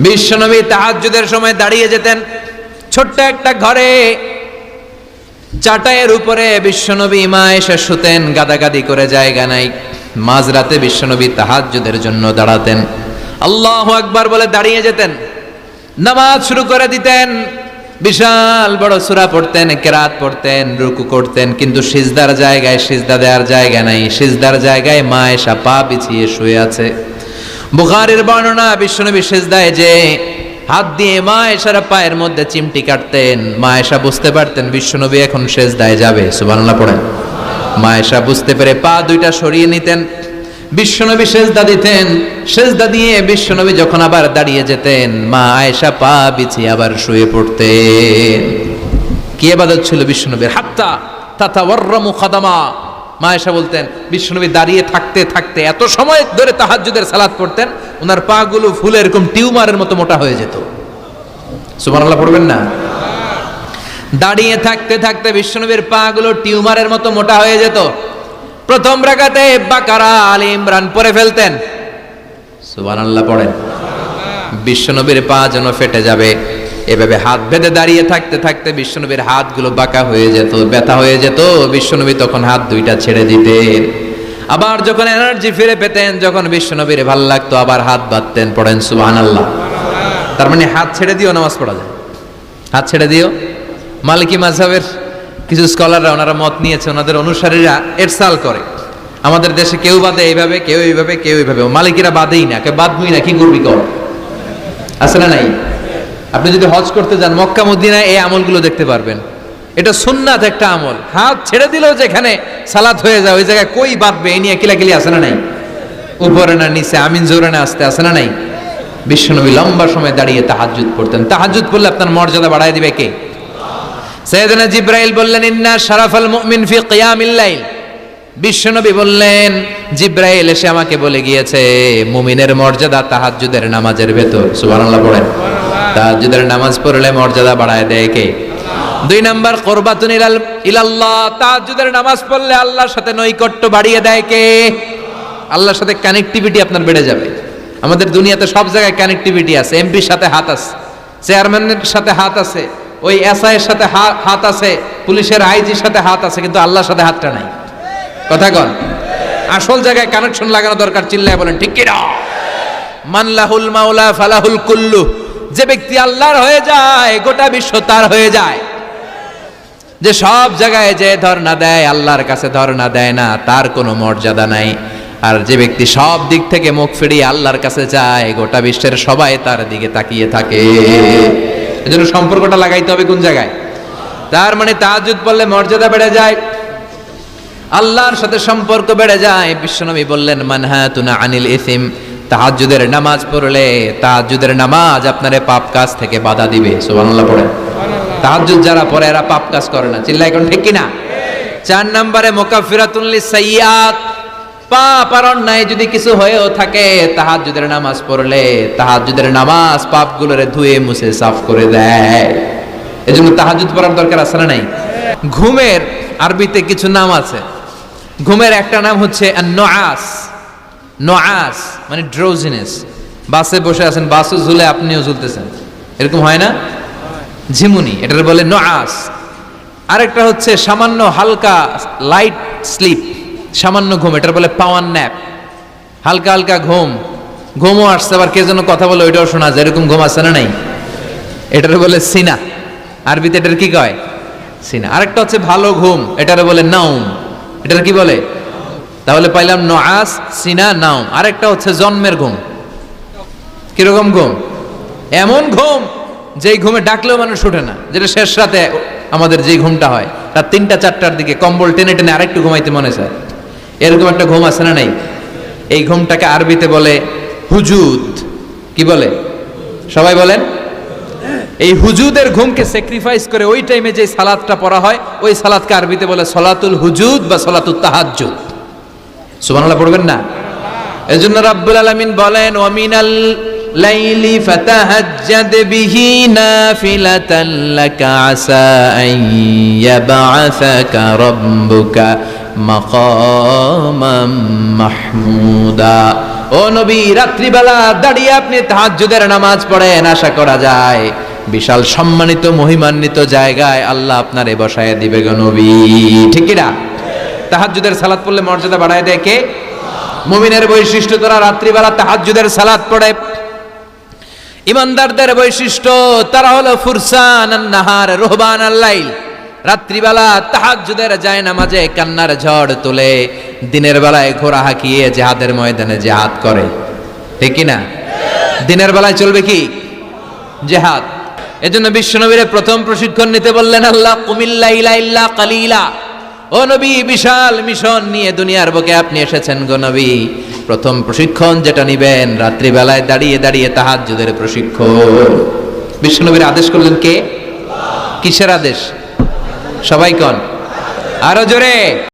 বিশ্বনবী তাহাজ্জুদের সময় দাঁড়িয়ে যেতেন। ছোট্ট একটা ঘরে চাটাইয়ের উপরে বিশ্বনবী মা এসে শুতেন, গাদাগাদি করে জায়গা নাই। মাঝরাতে বিশ্বনবী তাহাজ্জুদের জন্য দাঁড়াতেন, আল্লাহু আকবার বলে দাঁড়িয়ে যেতেন, নামাজ শুরু করে দিতেন। বিশাল বড় সূরা পড়তেন, কিরাত পড়তেন, রুকু করতেন, কিন্তু সিজদার জায়গায় সিজদা দেওয়ার জায়গা নাই। সিজদার জায়গায় মা এসা পা বিছিয়ে শুয়ে আছে। বুখারীর বর্ণনা, বিশ্বনবী সিজদায় যে হাত দিয়ে মা এসার পায়ের মধ্যে চিমটি কাটতেন। মা এসা বুঝতে পারতেন বিশ্বনবী এখন সিজদায় যাবে, সুবহানাল্লাহ পড়েন। মা এসা বুঝতে পেরে পা দুইটা সরিয়ে নিতেন, বিশ্বনবী সিজদা দিতেন। সিজদা দিয়ে বিশ্বনবী যখন আবার দাঁড়িয়ে যেতেন, মা আয়েশা পা বিছিয়ে আবার শুয়ে পড়তেন। কি ইবাদত ছিল বিশ্বনবীর! হাত্তা তাতাওয়াররামু খাদামা। মা আয়েশা বলতেন বিশ্বনবী দাঁড়িয়ে থাকতে থাকতে এত সময় ধরে তাহাজ্জুদের সালাত পড়তেন, ওনার পা গুলো ফুলে এরকম টিউমারের মতো মোটা হয়ে যেত। সুবহানাল্লাহ পড়বেন না? দাঁড়িয়ে থাকতে থাকতে বিশ্বনবীর পা গুলো টিউমারের মতো মোটা হয়ে যেত। প্রথম রাকাতে বাকারা, আলে ইমরান পড়ে ফেলতেন, সুবহানাল্লাহ পড়েন। বিশ্বনবীর পা যেন ফেটে যাবে, এভাবে হাত বেঁধে দাঁড়িয়ে থাকতে থাকতে বিশ্বনবীর হাতগুলো বাঁকা হয়ে যেত, ব্যথা হয়ে যেত। বিশ্বনবী তখন হাত দুইটা ছেড়ে দিতেন। আবার যখন এনার্জি ফিরে পেতেন, যখন বিশ্বনবীর ভালো লাগতো, আবার হাত বাঁধতেন। পড়েন সুবহানাল্লাহ। তার মানে হাত ছেড়ে দিও নামাজ পড়া যায়, হাত ছেড়ে দিও। মালিকি মাযহাবের কিছু স্কলাররা ওনারা মত নিয়েছে, ওনাদের অনুসারীরা এরসাল করে, আমাদের দেশে কেউ বাদে এইভাবে, কেউ এইভাবে, কেউ এইভাবে। মালিকিরা বাদেই না, কেউ বাদবই না, কি করবি কর, আছে না নাই? আপনি যদি হজ করতে যান মক্কা মদিনায় এই আমলগুলো দেখতে পারবেন। এটা সুন্নাত একটা আমল। হাত ছেড়ে দিলেও যেখানে সালাত হয়ে যায় ওই জায়গায় কই বাঁধবে এই নিয়ে কিলাকিলি আছে না নাই? উপরে না নিচে, আমিন জোরে না আসতে, আছে না নাই? বিশ্বনবী লম্বা সময় দাঁড়িয়ে তাহাজ্জুদ পড়তেন। তাহাজ্জুদ পড়লে আপনার মর্যাদা বাড়ায় দিবে কে? সাইয়েদনা জিবরাইল বললেন, ইন্না শারাফাল মুমিন ফি কিয়ামিল লাইল। বিশ্বনবী বললেন, জিবরাইল এসে আমাকে বলে গিয়েছে মুমিনের মর্যাদা তাহাজ্জুদের নামাজের ভেতর। সুবহানাল্লাহ পড়েন। তাহাজ্জুদের নামাজ পড়লে মর্যাদা বাড়ায় দেয় কে? 2 নাম্বার কুরবাতুন ইলাল্লাহ। তাহাজ্জুদের নামাজ পড়লে আল্লাহর সাথে নৈকট্য বাড়িয়ে দেয় কে? আল্লাহর সাথে কানেক্টিভিটি আপনার বেড়ে যাবে। আমাদের দুনিয়াতে সব জায়গায় কানেক্টিভিটি আছে। এমপির সাথে হাত আছে, চেয়ারম্যানের সাথে হাত আছে, ওই এসআই এর সাথে হাত আছে, পুলিশের আইজির সাথে হাত আছে, কিন্তু আল্লাহর সাথে হাতটা নাই। কথা কন। আসল জায়গায় কানেকশন লাগানো দরকার। চিল্লায় বলেন ঠিক কি না? মান লাহুল মাওলা ফালাহুল কুল্লু। যে ব্যক্তি আল্লাহর হয়ে যায় গোটা বিশ্ব তার হয়ে যায়। যে সব জায়গায় যে ধর্ণা দেয় আল্লাহর কাছে ধর্ণা দেয় না, তার কোনো মর্যাদা নাই। আর যে ব্যক্তি সব দিক থেকে মুখ ফিরিয়ে আল্লাহর কাছে যায়, গোটা বিশ্বের সবাই তার দিকে তাকিয়ে থাকে। এজন্য সম্পর্কটা লাগাইতে হবে কোন জায়গায়? তার মানে তাহাজ্জুদ পড়লে মর্যাদা বেড়ে যায়, আল্লাহর সাথে সম্পর্ক বেড়ে যায়। বিশ্বনবী বললেন, মানহাতুনা আনিল ইসিম। তাহাজ্জুদের নামাজ পড়লে তাহাজ্জুদের নামাজ আপনারে পাপ কাজ থেকে বাধা দিবে। সুবহানাল্লাহ পড়েন। তাহাজ্জুদ যারা পড়ে এরা পাপ কাজ করে না। চিল্লায় কোন ঠিক কি না? 4 নম্বরে মুকাফফিরাতুল লিসাইয়্যাত। পাপ আর অন্যায় যদি কিছু হয়েও থাকে, তাহাজ্জুদের নামাজ পড়লে তাহাজ্জুদের নামাজ পাপগুলোরে ধুয়ে মুছে সাফ করে দেয়। এজন্য তাহাজ্জুদ পড়ার দরকার আছে না নাই? ঘুমের আরবিতে কিছু নাম আছে। ঘুমের একটা নাম হচ্ছে আন-নুআস। নুআস মানে ড্রোজিনেস। বাসে বসে আছেন, বাসও ঝুলে আপনিও ঝুলতেছেন, এরকম হয় না? ঝিমুনি, এটার বলে নুআস। আরেকটা হচ্ছে সামান্য হালকা লাইট স্লিপ, সামান্য ঘুম, এটার বলে পাওয়ার ন্যাপ। হালকা হালকা ঘুম, ঘুমও আসছে, আবার কে যেন কথা বলে ওইটাও শোনা যায়, এরকম ঘুম আছে না নাই? এটার বলে সিনা। আরবিতে এটার কি কয়? সিনা। আরেকটা হচ্ছে ভালো ঘুম, এটার বলে নাউম। এটার কি বলে? তাহলে পাইলাম নুআস, সিনা, নাউম। আরেকটা হচ্ছে জন্মের ঘুম। কিরকম ঘুম? এমন ঘুম যেই ঘুমে ডাকলেও মানুষ ওঠে না, যেটা শেষ রাতে আমাদের যেই ঘুমটা হয়, রাত 3টা-4টার দিকে কম্বল টেনে টেনে আরেকটু ঘুমাইতে মনে চায়, এরকম একটা ঘুম আছে না নাই? এই ঘুমটাকে আরবিতে বলে হুজুদ। কি বলে? সবাই বলেন। এই হুজুদের ঘুমকে স্যাক্রিফাইস করে ওই টাইমে যে সালাতটা পড়া হয়, ওই সালাতকে আরবিতে বলে সলাতুল হুজুদ বা সলাতুত তাহাজ্জুদ। সুবহানাল্লাহ পড়বেন না? এজন্য রাব্বুল আলামিন বলেন, ওয়া মিনাল লাইলি ফাতাহাজ্জাদ বিহি নাফিলাতান লাকা আসা আন ইয়াবআসাকা রাব্বুকা মাকামাম মাহমুদা। ও নবী, রাত্রিবেলা দাঁড়িয়ে আপনি তাহাজ্জুদের নামাজ পড়েন, আশা করা যায় বিশাল সম্মানিত মহিমান্বিত জায়গায় আল্লাহ আপনারে বসায় দিবে গো নবী। ঠিক কি না? তাহাজ্জুদের সালাত পড়লে মর্যাদা বাড়ায় দেয় কে? মুমিনের বৈশিষ্ট্য, তারা রাত্রিবেলা তাহাজ্জুদের সালাত পড়ে। ইমানদারদের বৈশিষ্ট্য, তারা হলো ফুরসান আন-নাহার রুহবান আল-লাইল। রাত্রিবেলা তাহাজ্জুদের যায় নামাজে কান্নার ঝড় তোলে, দিনের বেলায় ঘোড়া হাঁকিয়ে জিহাদের ময়দানে জিহাদ করে। ঠিক কি না? দিনের বেলায় চলবে কি? জিহাদ। এজন্য বিশ্বনবীর প্রথম প্রশিক্ষণ নিতে বললেন আল্লাহ, কুমিল লাইলা ইল্লা কালিলা। ও নবী, বিশাল মিশন নিয়ে দুনিয়ার বুকে আপনি এসেছেন গো নবী। প্রথম প্রশিক্ষণ যেটা নিবেন, রাত্রিবেলায় দাঁড়িয়ে দাঁড়িয়ে তাহাজ্জুদের প্রশিক্ষণ। বিশ্বনবীর আদেশ করলেন কে? কিসের আদেশ? সবাই কোন? আরো জোরে।